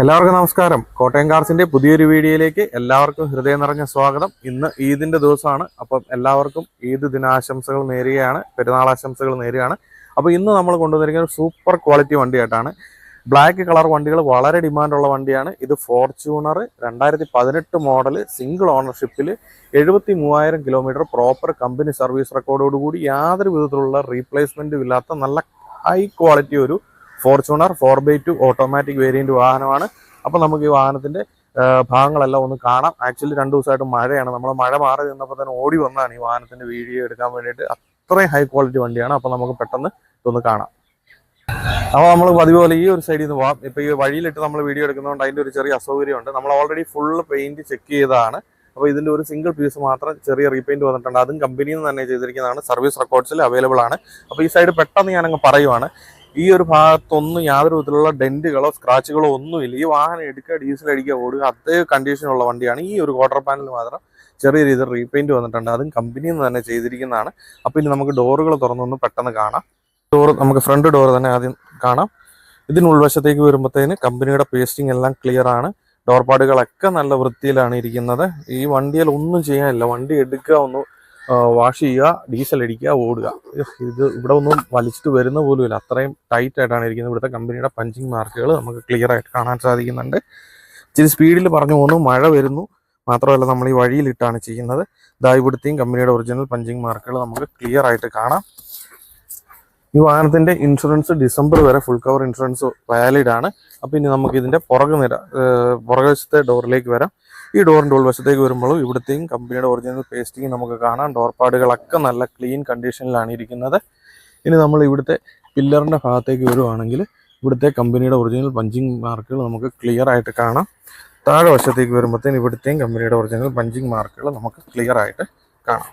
എല്ലാവർക്കും നമസ്കാരം. കോട്ടയം കാർസിന്റെ പുതിയൊരു വീഡിയോയിലേക്ക് എല്ലാവർക്കും ഹൃദയം നിറഞ്ഞ സ്വാഗതം. ഇന്ന് ഈദിന്റെ ദിവസമാണ്. അപ്പം എല്ലാവർക്കും ഈദ് ദിനാശംസകൾ നേരുകയാണ്, പെരുന്നാൾ ആശംസകൾ നേരുകയാണ്. അപ്പോൾ ഇന്ന് നമ്മൾ കൊണ്ടുവന്നിരിക്കുന്ന ഒരു സൂപ്പർ ക്വാളിറ്റി വണ്ടിയായിട്ടാണ്. ബ്ലാക്ക് കളർ വണ്ടികൾ വളരെ ഡിമാൻഡുള്ള വണ്ടിയാണ്. ഇത് ഫോർച്യൂണർ 2018 മോഡൽ, സിംഗിൾ ഓണർഷിപ്പിൽ 73,000 കിലോമീറ്റർ, പ്രോപ്പർ കമ്പനി സർവീസ് റെക്കോർഡോടുകൂടി യാതൊരു വിധത്തിലുള്ള റീപ്ലേസ്മെന്റും ഇല്ലാത്ത നല്ല ഹൈ ക്വാളിറ്റി ഒരു ഫോർച്യൂണർ 4x2 ഓട്ടോമാറ്റിക് വേരിയന്റ് വാഹനമാണ്. അപ്പോൾ നമുക്ക് ഈ വാഹനത്തിന്റെ ഭാഗങ്ങളെല്ലാം ഒന്ന് കാണാം. ആക്ച്വലി 2 ദിവസമായിട്ട് മഴയാണ്. നമ്മൾ മഴ മാറി നിന്നപ്പോൾ തന്നെ ഓടി വന്നതാണ് ഈ വാഹനത്തിന്റെ വീഡിയോ എടുക്കാൻ വേണ്ടിയിട്ട്. അത്രയും ഹൈ ക്വാളിറ്റി വണ്ടിയാണ്. അപ്പോൾ നമുക്ക് പെട്ടെന്ന് ഇതൊന്ന് കാണാം. അപ്പോൾ നമ്മൾ പതിപോലെ ഈ ഒരു സൈഡിൽ നിന്ന് പോകാം. ഇപ്പോൾ ഈ വഴിയിലിട്ട് നമ്മൾ വീഡിയോ എടുക്കുന്നതുകൊണ്ട് അതിൻ്റെ ഒരു ചെറിയ അസൗകര്യമുണ്ട്. നമ്മൾ ഓൾറെഡി ഫുള്ള് പെയിന്റ് ചെക്ക് ചെയ്തതാണ്. അപ്പോൾ ഇതിൻ്റെ ഒരു സിംഗിൾ പീസ് മാത്രം ചെറിയ റീപെയിന്റ് വന്നിട്ടുണ്ട്. അതും കമ്പനിയിൽ നിന്ന് തന്നെ ചെയ്തിരിക്കുന്നതാണ്. സർവീസ് റെക്കോർഡ്സിൽ അവൈലബിൾ ആണ്. അപ്പോൾ ഈ സൈഡ് പെട്ടെന്ന് ഞാനങ്ങ് പറയുവാണ്. ഈ ഒരു ഭാഗത്തൊന്നും യാതൊരു വിധത്തിലുള്ള ഡെന്റുകളോ സ്ക്രാച്ചുകളോ ഒന്നുമില്ല. ഈ വാഹനം എടുക്കുക, ഡീസൽ അടിക്കുക, ഓടുക, അതേ കണ്ടീഷനുള്ള വണ്ടിയാണ്. ഈ ഒരു ക്വാർട്ടർ പാനൽ മാത്രം ചെറിയ രീതിയിൽ റീപെയിന്റ് വന്നിട്ടുണ്ട്. അതും കമ്പനിയിൽ നിന്ന് തന്നെ ചെയ്തിരിക്കുന്നതാണ്. അപ്പോൾ ഇനി നമുക്ക് ഡോറുകൾ തുറന്നൊന്ന് പെട്ടെന്ന് കാണാം. നമുക്ക് ഫ്രണ്ട് ഡോർ തന്നെ ആദ്യം കാണാം. ഇതിന് ഉൾവശത്തേക്ക് വരുമ്പോഴത്തേന് കമ്പനിയുടെ പേസ്റ്റിംഗ് എല്ലാം ക്ലിയർ ആണ്. ഡോർപാടുകളൊക്കെ നല്ല വൃത്തിയിലാണ് ഇരിക്കുന്നത്. ഈ വണ്ടിയിൽ ഒന്നും ചെയ്യാനില്ല. വണ്ടി എടുക്കുക, ഒന്ന് വാഷ് ചെയ്യുക, ഡീസൽ അടിക്കുക, ഓടുക. ഇത് ഇവിടെ ഒന്നും വലിച്ചിട്ട് വരുന്ന പോലുമില്ല. അത്രയും ടൈറ്റ് ആയിട്ടാണ് ഇരിക്കുന്നത്. ഇവിടുത്തെ കമ്പനിയുടെ പഞ്ചിങ് മാർക്കുകൾ നമുക്ക് ക്ലിയർ ആയിട്ട് കാണാൻ സാധിക്കുന്നുണ്ട്. ഇച്ചിരി സ്പീഡിൽ പറഞ്ഞു പോകുന്നു, മഴ വരുന്നു. മാത്രമല്ല നമ്മൾ ഈ വഴിയിലിട്ടാണ് ചെയ്യുന്നത്. ഇവിടുത്തെയും കമ്പനിയുടെ ഒറിജിനൽ പഞ്ചിങ് മാർക്കുകൾ നമുക്ക് ക്ലിയർ ആയിട്ട് കാണാം. ഈ വാഹനത്തിന്റെ ഇൻഷുറൻസ് ഡിസംബർ വരെ ഫുൾ കവർ ഇൻഷുറൻസ് വാലിഡ് ആണ്. അപ്പോൾ ഇനി നമുക്ക് ഇതിന്റെ പുറകുവശത്തെ ഡോറിലേക്ക് വരാം. ഈ ഡോറിന്റെ ഉൾവശത്തേക്ക് വരുമ്പോഴും ഇവിടുത്തെയും കമ്പനിയുടെ ഒറിജിനൽ പേസ്റ്റിംഗ് നമുക്ക് കാണാം. ഡോർപാടുകളൊക്കെ നല്ല ക്ലീൻ കണ്ടീഷനിലാണ് ഇരിക്കുന്നത്. ഇനി നമ്മൾ ഇവിടുത്തെ പില്ലറിന്റെ ഭാഗത്തേക്ക് വരുവാണെങ്കിൽ ഇവിടുത്തെ കമ്പനിയുടെ ഒറിജിനൽ പഞ്ചിങ് മാർക്കുകൾ നമുക്ക് ക്ലിയർ ആയിട്ട് കാണാം. താഴെ വശത്തേക്ക് വരുമ്പോഴത്തേന് ഇവിടുത്തെയും കമ്പനിയുടെ ഒറിജിനൽ പഞ്ചിങ് മാർക്കുകൾ നമുക്ക് ക്ലിയർ ആയിട്ട് കാണാം.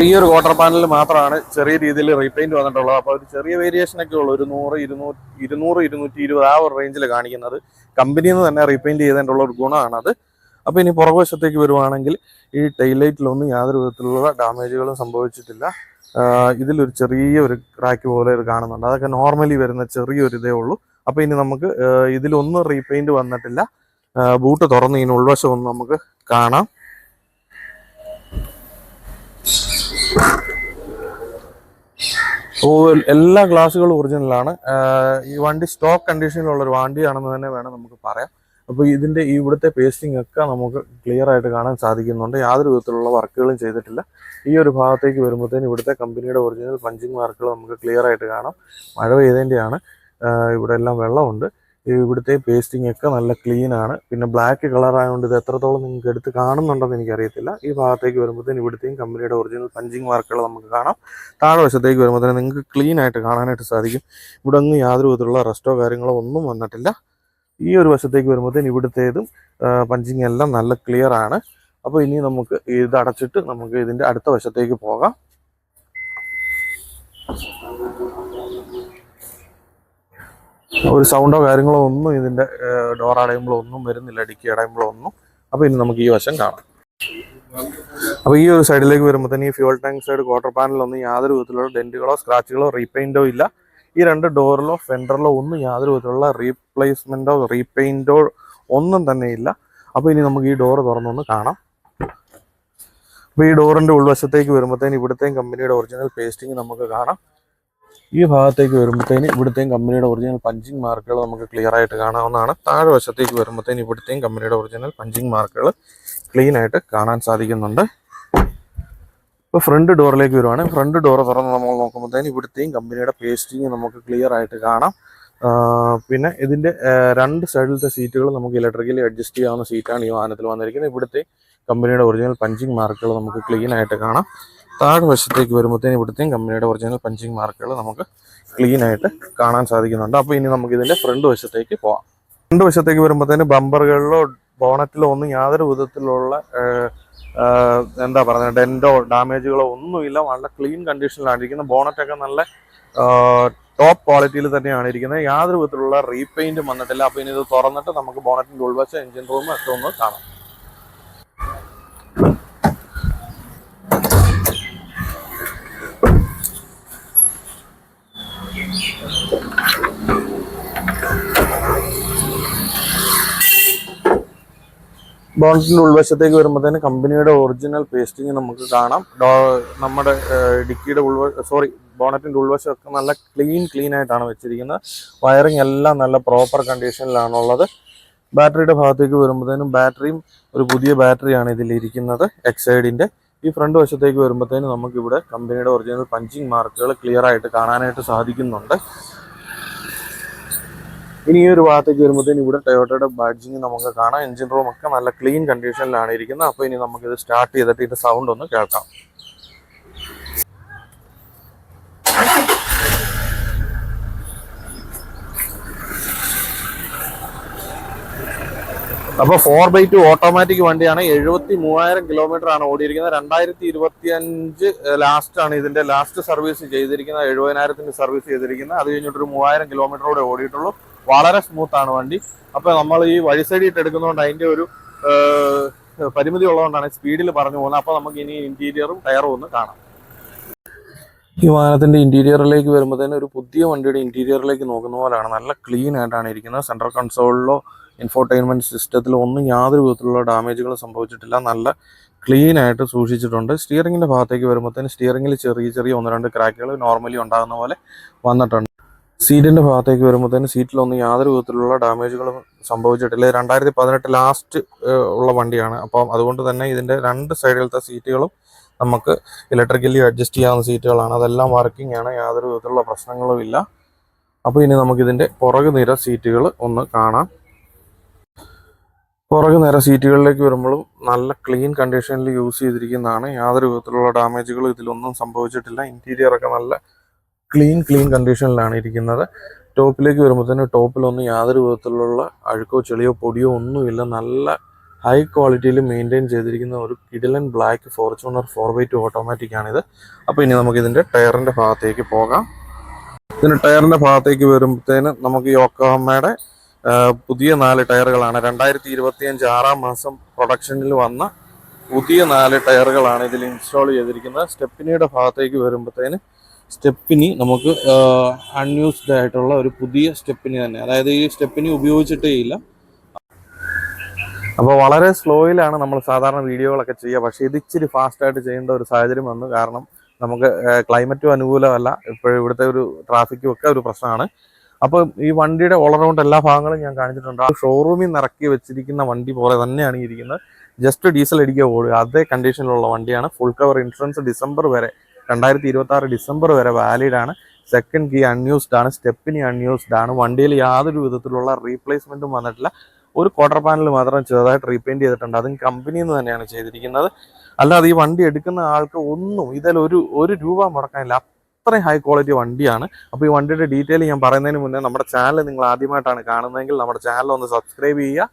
ഈ ഒരു ക്വാർട്ടർ പാനലിൽ മാത്രമാണ് ചെറിയ രീതിയിൽ റീപെയിന്റ് വന്നിട്ടുള്ളത്. അപ്പോൾ ഒരു ചെറിയ വേരിയേഷനൊക്കെ ഉള്ളൂ. ഒരു 100-220 ആ ഒരു റേഞ്ചിൽ കാണിക്കുന്നത്. കമ്പനിയിൽ നിന്ന് തന്നെ റീപെയിന്റ് ചെയ്തതിനുള്ള ഒരു ഗുണമാണത്. അപ്പോൾ ഇനി പുറകുവശത്തേക്ക് വരുവാണെങ്കിൽ ഈ ടൈലൈറ്റിലൊന്നും യാതൊരു വിധത്തിലുള്ള ഡാമേജുകളും സംഭവിച്ചിട്ടില്ല. ഇതിലൊരു ചെറിയൊരു ക്രാക്ക് പോലെ ഇത് കാണുന്നുണ്ട്. അതൊക്കെ നോർമലി വരുന്ന ചെറിയൊരു ഇതേ ഉള്ളൂ. അപ്പോൾ ഇനി നമുക്ക് ഇതിലൊന്നും റീപെയിന്റ് വന്നിട്ടില്ല. ബൂട്ട് തുറന്ന് ഇതിന് ഉൾവശം ഒന്ന് നമുക്ക് കാണാം. എല്ലാ ഗ്ലാസുകളും ഒറിജിനലാണ്. ഈ വണ്ടി സ്റ്റോക്ക് കണ്ടീഷനിലുള്ള ഒരു വണ്ടിയാണെന്ന് തന്നെ വേണം നമുക്ക് പറയാം. അപ്പോൾ ഇതിന്റെ ഇവിടുത്തെ പേസ്റ്റിംഗ് ഒക്കെ നമുക്ക് ക്ലിയർ ആയിട്ട് കാണാൻ സാധിക്കുന്നുണ്ട്. യാതൊരു വിധത്തിലുള്ള വർക്കുകളും ചെയ്തിട്ടില്ല. ഈ ഒരു ഭാഗത്തേക്ക് വരുമ്പോഴത്തേന് ഇവിടുത്തെ കമ്പനിയുടെ ഒറിജിനൽ പഞ്ചിങ് മാർക്കുകൾ നമുക്ക് ക്ലിയർ ആയിട്ട് കാണാം. മഴ പെയ്തതിൻ്റെയാണ്. ഇവിടെ എല്ലാം വെള്ളമുണ്ട്. ഇവിടുത്തെ പേസ്റ്റിംഗ് ഒക്കെ നല്ല ക്ലീൻ ആണ്. പിന്നെ ബ്ലാക്ക് കളർ ആയതുകൊണ്ട് ഇത് എത്രത്തോളം നിങ്ങൾക്ക് എടുത്ത് കാണുന്നുണ്ടെന്ന് എനിക്കറിയത്തില്ല. ഈ ഭാഗത്തേക്ക് വരുമ്പോഴത്തേന് ഇവിടുത്തെയും കമ്പനിയുടെ ഒറിജിനൽ പഞ്ചിങ് മാർക്കുകൾ നമുക്ക് കാണാം. താഴെ വശത്തേക്ക് വരുമ്പോഴത്തേന് നിങ്ങൾക്ക് ക്ലീൻ ആയിട്ട് കാണാനായിട്ട് സാധിക്കും. ഇവിടെ ഒന്നും യാതൊരു വിധത്തിലുള്ള റെസ്റ്റോ കാര്യങ്ങളോ ഒന്നും വന്നിട്ടില്ല. ഈ ഒരു വശത്തേക്ക് വരുമ്പോഴത്തേന് ഇവിടുത്തേതും പഞ്ചിങ് എല്ലാം നല്ല ക്ലിയർ ആണ്. അപ്പോൾ ഇനി നമുക്ക് ഇത് അടച്ചിട്ട് നമുക്ക് ഇതിൻ്റെ അടുത്ത വശത്തേക്ക് പോകാം. ഒരു സൗണ്ടോ കാര്യങ്ങളോ ഒന്നും ഇതിൻ്റെ ഡോർ അടയുമ്പോഴോ ഒന്നും വരുന്നില്ല, ഡിക്കി അടയുമ്പോഴോ ഒന്നും. അപ്പോൾ ഇനി നമുക്ക് ഈ വശം കാണാം. അപ്പോൾ ഈ ഒരു സൈഡിലേക്ക് വരുമ്പോഴത്തേന് ഈ ഫ്യൂൾ ടാങ്ക് സൈഡ് ക്വാർട്ടർ പാനലൊന്നും യാതൊരു വിധത്തിലുള്ള ഡെന്റുകളോ സ്ക്രാച്ചുകളോ റീപെയിൻറ്റോ ഇല്ല. ഈ 2 ഡോറിലോ ഫെൻഡറിലോ ഒന്നും യാതൊരു വിധത്തിലുള്ള റീപ്ലേസ്മെൻറ്റോ റീപെയിൻറ്റോ ഒന്നും തന്നെ ഇല്ല. അപ്പോൾ ഇനി നമുക്ക് ഈ ഡോറ് തുറന്നൊന്ന് കാണാം. അപ്പോൾ ഈ ഡോറിൻ്റെ ഉൾവശത്തേക്ക് വരുമ്പോഴത്തേന് ഇവിടുത്തെയും കമ്പനിയുടെ ഒറിജിനൽ പേസ്റ്റിംഗ് നമുക്ക് കാണാം. ഈ ഭാഗത്തേക്ക് വരുമ്പോഴത്തേന് ഇവിടുത്തെയും കമ്പനിയുടെ ഒറിജിനൽ പഞ്ചിങ് മാർക്കുകൾ നമുക്ക് ക്ലിയർ ആയിട്ട് കാണാവുന്നതാണ്. താഴെ വശത്തേക്ക് വരുമ്പോഴത്തേന് ഇവിടുത്തെയും കമ്പനിയുടെ ഒറിജിനൽ പഞ്ചിങ് മാർക്കുകൾ ക്ലീൻ ആയിട്ട് കാണാൻ സാധിക്കുന്നുണ്ട്. ഇപ്പോൾ ഫ്രണ്ട് ഡോറിലേക്ക് വരുവാണ്. ഫ്രണ്ട് ഡോർ തുറന്ന് നമ്മൾ നോക്കുമ്പോഴത്തേന് ഇവിടുത്തെയും കമ്പനിയുടെ പേസ്റ്റിങ് നമുക്ക് ക്ലിയർ ആയിട്ട് കാണാം. പിന്നെ ഇതിൻ്റെ 2 സൈഡിലത്തെ സീറ്റുകൾ നമുക്ക് ഇലക്ട്രിക്കലി അഡ്ജസ്റ്റ് ചെയ്യാവുന്ന സീറ്റാണ് ഈ വാഹനത്തിൽ വന്നിരിക്കുന്നത്. ഇവിടുത്തെ കമ്പനിയുടെ ഒറിജിനൽ പഞ്ചിങ് മാർക്കുകൾ നമുക്ക് ക്ലീൻ ആയിട്ട് കാണാം. താഴെ വശത്തേക്ക് വരുമ്പോഴത്തേന് ഇവിടുത്തെയും കമ്പനിയുടെ ഒറിജിനൽ പഞ്ചിങ് മാർക്കുകൾ നമുക്ക് ക്ലീൻ ആയിട്ട് കാണാൻ സാധിക്കുന്നുണ്ട്. അപ്പോൾ ഇനി നമുക്ക് ഇതിൻ്റെ ഫ്രണ്ട് വശത്തേക്ക് പോകാം. ഫ്രണ്ട് വശത്തേക്ക് വരുമ്പോഴത്തേന് ബമ്പറുകളിലോ ബോണറ്റിലോ ഒന്നും യാതൊരു വിധത്തിലുള്ള എന്താ പറയുക ഡെന്റോ ഡാമേജുകളോ ഒന്നുമില്ല. വളരെ ക്ലീൻ കണ്ടീഷനിലാണ് ഇരിക്കുന്നത്. ബോണറ്റൊക്കെ നല്ല ടോപ്പ് ക്വാളിറ്റിയിൽ തന്നെയാണ് ഇരിക്കുന്നത്. യാതൊരു വിധത്തിലുള്ള റീപെയിന്റും വന്നിട്ടില്ല. അപ്പോൾ ഇനി ഇത് തുറന്നിട്ട് നമുക്ക് ബോണറ്റിൻ്റെ ഉൾവശം എഞ്ചിൻ റൂം ഒക്കെ ഒന്ന് കാണാം. ബോണറ്റിന്റെ ഉൾവശത്തേക്ക് വരുമ്പോഴത്തേന് കമ്പനിയുടെ ഒറിജിനൽ പേസ്റ്റിംഗ് നമുക്ക് കാണാം. നമ്മുടെ ഡിക്കിയുടെ ബോണറ്റിന്റെ ഉൾവശമൊക്കെ നല്ല ക്ലീൻ ആയിട്ടാണ് വെച്ചിരിക്കുന്നത്. വയറിംഗ് എല്ലാം നല്ല പ്രോപ്പർ കണ്ടീഷനിലാണുള്ളത്. ബാറ്ററിയുടെ ഭാഗത്തേക്ക് വരുമ്പോഴത്തേനും ബാറ്ററിയും ഒരു പുതിയ ബാറ്ററിയാണ് ഇതിലിരിക്കുന്നത്, എക്സൈഡിന്റെ. ഈ ഫ്രണ്ട് വശത്തേക്ക് വരുമ്പോഴത്തേനും നമുക്കിവിടെ കമ്പനിയുടെ ഒറിജിനൽ പഞ്ചിങ് മാർക്കുകൾ ക്ലിയർ ആയിട്ട് കാണാനായിട്ട് സാധിക്കുന്നുണ്ട്. ഇനി ഈ ഒരു ഭാഗത്തേക്ക് വരുമ്പോഴത്തേനും ഇവിടെ ടൊയോട്ടയുടെ ബാഡ്ജിങ് നമുക്ക് കാണാം. എഞ്ചിൻ റൂം ഒക്കെ നല്ല ക്ലീൻ കണ്ടീഷനിലാണ് ഇരിക്കുന്നത്. അപ്പോൾ ഇനി നമുക്കിത് സ്റ്റാർട്ട് ചെയ്തിട്ട് ഇതിന്റെ സൗണ്ട് ഒന്ന് കേൾക്കാം. അപ്പോൾ 4x2 ഓട്ടോമാറ്റിക് വണ്ടിയാണ്. 73,000 കിലോമീറ്റർ ആണ് ഓടിയിരിക്കുന്നത്. 2025 ലാസ്റ്റ് ആണ് ഇതിന്റെ ലാസ്റ്റ് സർവീസ് ചെയ്തിരിക്കുന്നത്. 70,000 സർവീസ് ചെയ്തിരിക്കുന്നത്. അത് കഴിഞ്ഞിട്ടൊരു 3,000 കിലോമീറ്ററോടെ ഓടിയിട്ടുള്ളൂ. വളരെ സ്മൂത്ത് ആണ് വണ്ടി. അപ്പൊ നമ്മൾ ഈ വഴി സൈഡിൽ എടുക്കുന്നതുകൊണ്ട് അതിന്റെ ഒരു പരിമിതി ഉള്ളതുകൊണ്ടാണ് സ്പീഡിൽ പറഞ്ഞു പോകുന്നത്. അപ്പൊ നമുക്ക് ഇനി ഇന്റീരിയറും ടയറും ഒന്ന് കാണാം. ഈ വാഹനത്തിന്റെ ഇന്റീരിയറിലേക്ക് വരുമ്പോൾ തന്നെ ഒരു പുതിയ വണ്ടിയുടെ ഇന്റീരിയറിലേക്ക് നോക്കുന്ന പോലെയാണ്. നല്ല ക്ലീൻ ആയിട്ടാണ് ഇരിക്കുന്നത്. സെൻട്രൽ കൺസോളിലോ ഇൻഫോർടൈൻമെന്റ് സിസ്റ്റത്തിലോ ഒന്നും യാതൊരു വിധത്തിലുള്ള ഡാമേജുകളും സംഭവിച്ചിട്ടില്ല. നല്ല ക്ലീൻ ആയിട്ട് സൂക്ഷിച്ചിട്ടുണ്ട്. സ്റ്റിയറിംഗിന്റെ ഭാഗത്തേക്ക് വരുമ്പോഴത്തേന് സ്റ്റിയറിംഗിൽ ചെറിയ 1-2 ക്രാക്കുകൾ നോർമലി ഉണ്ടാകുന്ന പോലെ വന്നിട്ടുണ്ട്. സീറ്റിന്റെ ഭാഗത്തേക്ക് വരുമ്പോഴത്തേന് സീറ്റിലൊന്നും യാതൊരു വിധത്തിലുള്ള ഡാമേജുകളും സംഭവിച്ചിട്ടില്ല. 2018 ലാസ്റ്റ് ഉള്ള വണ്ടിയാണ്. അപ്പം അതുകൊണ്ട് തന്നെ ഇതിന്റെ 2 സൈഡിലത്തെ സീറ്റുകളും നമുക്ക് ഇലക്ട്രിക്കലി അഡ്ജസ്റ്റ് ചെയ്യാവുന്ന സീറ്റുകളാണ്. അതെല്ലാം വർക്കിംഗ് ആണ്, യാതൊരു വിധത്തിലുള്ള പ്രശ്നങ്ങളും ഇല്ല. അപ്പോൾ ഇനി നമുക്കിതിന്റെ പുറകു നിര സീറ്റുകൾ ഒന്ന് കാണാം. പുറകു നിര സീറ്റുകളിലേക്ക് വരുമ്പോഴും നല്ല ക്ലീൻ കണ്ടീഷനിൽ യൂസ് ചെയ്തിരിക്കുന്നതാണ്. യാതൊരു വിധത്തിലുള്ള ഡാമേജുകളും ഇതിലൊന്നും സംഭവിച്ചിട്ടില്ല. ഇന്റീരിയർ ഒക്കെ നല്ല ക്ലീൻ കണ്ടീഷനിലാണ് ഇരിക്കുന്നത്. ടോപ്പിലേക്ക് വരുമ്പോഴത്തേന് ടോപ്പിലൊന്നും യാതൊരു വിധത്തിലുള്ള അഴുക്കോ ചെളിയോ പൊടിയോ ഒന്നുമില്ല. നല്ല ഹൈ ക്വാളിറ്റിയിൽ മെയിൻറ്റെയിൻ ചെയ്തിരിക്കുന്ന ഒരു കിടിലൻ ബ്ലാക്ക് ഫോർച്യൂണർ 4x2 ഓട്ടോമാറ്റിക് ആണിത്. അപ്പോൾ ഇനി നമുക്ക് ഇതിന്റെ ടയറിന്റെ ഭാഗത്തേക്ക് പോകാം. ഇതിന്റെ ടയറിന്റെ ഭാഗത്തേക്ക് വരുമ്പോഴത്തേന് നമുക്ക് യോക്കോഹമയുടെ പുതിയ 4 ടയറുകളാണ്. 2025 6 മാസം പ്രൊഡക്ഷനിൽ വന്ന പുതിയ 4 ടയറുകളാണ് ഇതിൽ ഇൻസ്റ്റാൾ ചെയ്തിരിക്കുന്നത്. സ്റ്റെപ്പിനിയുടെ ഭാഗത്തേക്ക് വരുമ്പോഴത്തേന് സ്റ്റെപ്പിനി നമുക്ക് അൺയൂസ്ഡ് ആയിട്ടുള്ള ഒരു പുതിയ സ്റ്റെപ്പിനി തന്നെ, അതായത് ഈ സ്റ്റെപ്പിനി ഉപയോഗിച്ചിട്ടേ ഇല്ല. അപ്പോൾ വളരെ സ്ലോയിലാണ് നമ്മൾ സാധാരണ വീഡിയോകളൊക്കെ ചെയ്യുക. പക്ഷേ ഇത് ഇച്ചിരി ഫാസ്റ്റായിട്ട് ചെയ്യേണ്ട ഒരു സാഹചര്യം വന്നു. കാരണം നമുക്ക് ക്ലൈമറ്റും അനുകൂലമല്ല, ഇപ്പോഴും ഇവിടുത്തെ ഒരു ട്രാഫിക്കും ഒക്കെ ഒരു പ്രശ്നമാണ്. അപ്പോൾ ഈ വണ്ടിയുടെ ഓൾറൗണ്ട് എല്ലാ ഭാഗങ്ങളും ഞാൻ കാണിച്ചിട്ടുണ്ട്. ആ ഷോറൂമിൽ നിന്ന് ഇറക്കി വെച്ചിരിക്കുന്ന വണ്ടി പോലെ തന്നെയാണ് ഇരിക്കുന്നത്. ജസ്റ്റ് ഡീസൽ അടിക്കുക ഓടുക, അതേ കണ്ടീഷനിലുള്ള വണ്ടിയാണ്. ഫുൾ കവർ ഇൻഷുറൻസ് ഡിസംബർ വരെ, 2026 ഡിസംബർ വരെ വാലിഡ് ആണ്. സെക്കൻഡ് കീ അൺയൂസ്ഡ് ആണ്. സ്റ്റെപ്പിനി അൺയൂസ്ഡ് ആണ്. വണ്ടിയിൽ യാതൊരു വിധത്തിലുള്ള റീപ്ലേസ്മെന്റും വന്നിട്ടില്ല. ഒരു ക്വാർട്ടർ പാനൽ മാത്രം ചെറുതായിട്ട് റീപെയിന്റ് ചെയ്തിട്ടുണ്ട്. അതും കമ്പനിയിൽ നിന്ന് തന്നെയാണ് ചെയ്തിരിക്കുന്നത്. അല്ലാതെ ഈ വണ്ടി എടുക്കുന്ന ആൾക്ക് ഒന്നും ഇതിൽ ഒരു രൂപ മുടക്കാനില്ല. അത്രയും ഹൈ ക്വാളിറ്റി വണ്ടിയാണ്. അപ്പോൾ ഈ വണ്ടിയുടെ ഡീറ്റെയിൽ ഞാൻ പറയുന്നതിന് മുന്നേ നമ്മുടെ ചാനൽ നിങ്ങൾ ആദ്യമായിട്ടാണ് കാണുന്നതെങ്കിൽ നമ്മുടെ ചാനൽ ഒന്ന് സബ്സ്ക്രൈബ് ചെയ്യുക.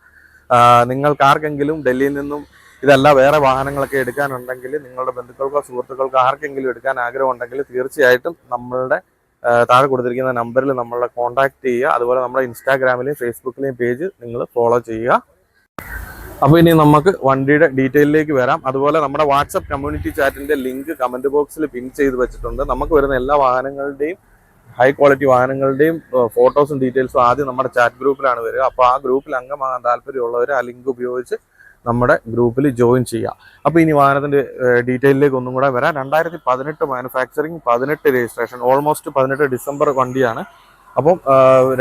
നിങ്ങൾക്ക് ആർക്കെങ്കിലും ഡൽഹിയിൽ നിന്നും ഇതല്ല വേറെ വാഹനങ്ങളൊക്കെ എടുക്കാനുണ്ടെങ്കിൽ, നിങ്ങളുടെ ബന്ധുക്കൾക്കോ സുഹൃത്തുക്കൾക്കോ ആർക്കെങ്കിലും എടുക്കാൻ ആഗ്രഹം ഉണ്ടെങ്കിൽ തീർച്ചയായിട്ടും നമ്മളുടെ താഴെ കൊടുത്തിരിക്കുന്ന നമ്പറിൽ നമ്മളെ കോൺടാക്ട് ചെയ്യുക. അതുപോലെ നമ്മുടെ ഇൻസ്റ്റാഗ്രാമിലെയും ഫേസ്ബുക്കിലെയും പേജ് നിങ്ങൾ ഫോളോ ചെയ്യുക. അപ്പോൾ ഇനി നമുക്ക് വണ്ടിയുടെ ഡീറ്റെയിലേക്ക് വരാം. അതുപോലെ നമ്മുടെ വാട്സപ്പ് കമ്മ്യൂണിറ്റി ചാറ്റിന്റെ ലിങ്ക് കമന്റ് ബോക്സിൽ പിൻ ചെയ്ത് വെച്ചിട്ടുണ്ട്. നമുക്ക് വരുന്ന എല്ലാ വാഹനങ്ങളുടെയും ഹൈ ക്വാളിറ്റി വാഹനങ്ങളുടെയും ഫോട്ടോസും ഡീറ്റെയിൽസും ആദ്യം നമ്മുടെ ചാറ്റ് ഗ്രൂപ്പിലാണ് വരിക. അപ്പോൾ ആ ഗ്രൂപ്പിൽ അംഗമാകാൻ താല്പര്യമുള്ളവർ ആ ലിങ്ക് ഉപയോഗിച്ച് നമ്മുടെ ഗ്രൂപ്പിൽ ജോയിൻ ചെയ്യുക. അപ്പോൾ ഇനി വാഹനത്തിന്റെ ഡീറ്റെയിലേക്ക് ഒന്നും കൂടെ വരാം. 2018 മാനുഫാക്ചറിങ്, 18 രജിസ്ട്രേഷൻ, ഓൾമോസ്റ്റ് 18 ഡിസംബർ വണ്ടിയാണ്. അപ്പം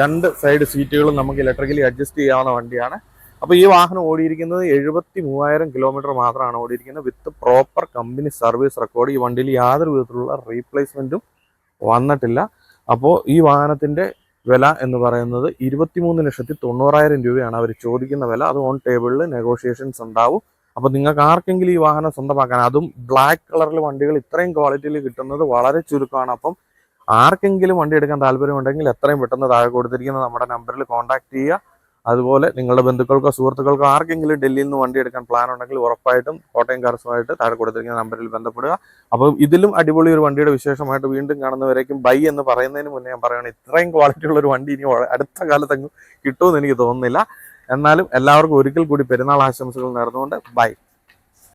2 സൈഡ് സീറ്റുകളും നമുക്ക് ഇലക്ട്രിക്കലി അഡ്ജസ്റ്റ് ചെയ്യാവുന്ന വണ്ടിയാണ്. അപ്പോൾ ഈ വാഹനം ഓടിയിരിക്കുന്നത് 73,000 കിലോമീറ്റർ മാത്രമാണ് ഓടിയിരിക്കുന്നത്, with proper company service record. ഈ വണ്ടിയിൽ യാതൊരു വിധത്തിലുള്ള റീപ്ലേസ്മെന്റും വന്നിട്ടില്ല. അപ്പോൾ ഈ വാഹനത്തിന്റെ വില എന്ന് പറയുന്നത് 23,90,000 രൂപയാണ് അവർ ചോദിക്കുന്ന വില. അത് ഓൺ ടേബിളിൽ നെഗോഷിയേഷൻസ് ഉണ്ടാവും. അപ്പോൾ നിങ്ങൾക്ക് ആർക്കെങ്കിലും ഈ വാഹനം സ്വന്തമാക്കാൻ, അതും ബ്ലാക്ക് കളറിൽ വണ്ടികൾ ഇത്രയും ക്വാളിറ്റിയിൽ കിട്ടുന്നത് വളരെ ചുരുക്കമാണ്. അപ്പം ആർക്കെങ്കിലും വണ്ടി എടുക്കാൻ താല്പര്യമുണ്ടെങ്കിൽ എത്രയും പെട്ടെന്ന് താഴെ കൊടുത്തിരിക്കുന്ന നമ്മുടെ നമ്പറിൽ കോൺടാക്ട് ചെയ്യുക. അതുപോലെ നിങ്ങളുടെ ബന്ധുക്കൾക്കോ സുഹൃത്തുക്കൾക്കോ ആർക്കെങ്കിലും ഡൽഹിയിൽ നിന്ന് വണ്ടി എടുക്കാൻ പ്ലാൻ ഉണ്ടെങ്കിൽ ഉറപ്പായിട്ടും കോട്ടയം കാർസുമായിട്ട് താഴെ കൊടുത്തിരിക്കുന്ന നമ്പറിൽ ബന്ധപ്പെടുക. അപ്പോൾ ഇതിലും അടിപൊളി ഒരു വണ്ടിയുടെ വിശേഷമായിട്ട് വീണ്ടും കാണുന്നവരേക്കും ബൈ എന്ന് പറയുന്നതിന് മുന്നേ ഞാൻ പറയുകയാണ്, ഇത്രയും ക്വാളിറ്റി ഉള്ള ഒരു വണ്ടി ഇനി അടുത്ത കാലത്തെങ്ങും കിട്ടുമെന്ന് എനിക്ക് തോന്നുന്നില്ല. എന്നാലും എല്ലാവർക്കും ഒരിക്കൽ കൂടി പെരുന്നാൾ ആശംസകൾ നേർന്നുകൊണ്ട് ബൈ.